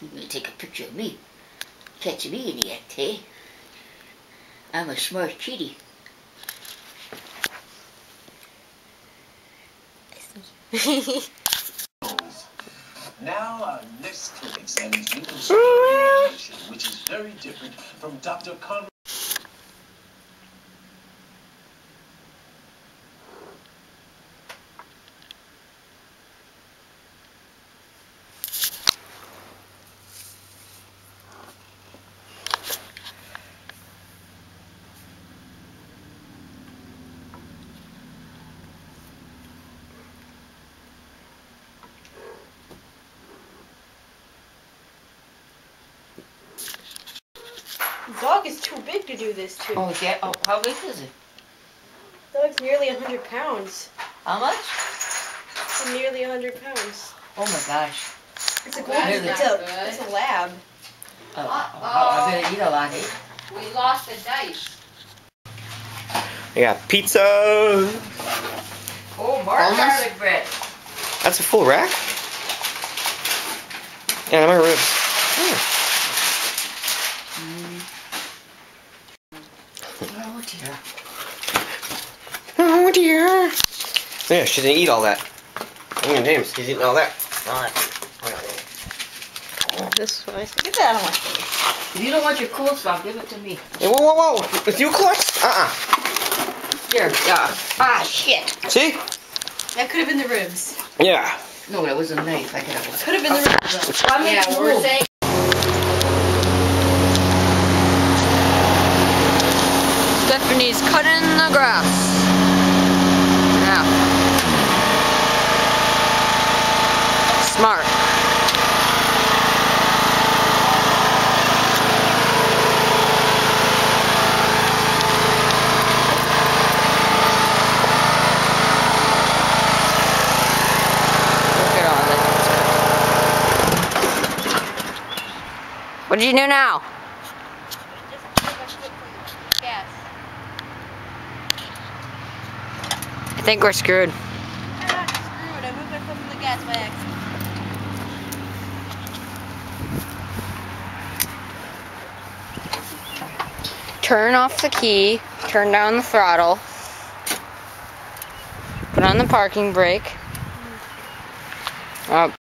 You're gonna take a picture of me. Catch me in the act, eh? I'm a smart kitty. Now our next clip examines Newton's formulation, which is very different from Dr. Conrad. The dog is too big to do this to. Oh, yeah? Oh, how big is it? The dog's nearly 100 pounds. How much? It's nearly 100 pounds. Oh my gosh. It's a golden. It's a lab. Oh, I'm gonna eat a lot, eh? We lost the dice. I got pizza. Oh, more Almost. garlic bread. That's a full rack? Yeah, my ribs. Oh dear. Oh dear. Yeah, she didn't eat all that. Look at James, he's eating all that. This way. Get that out of my face. If you don't want your coleslaw, give it to me. Hey, whoa. With you, Clutch? Here, yeah. Ah, shit. See? That could have been the ribs. Yeah. No, that was a knife. I could have. Could have been the ribs. Why make Yeah, it we're move? saying. Stephanie's cutting the grass. Yeah. Smart. Look at all this. What did you do now? I think we're screwed. I'm not screwed. I moved my foot from the gas by accident. Turn off the key, turn down the throttle, put on the parking brake.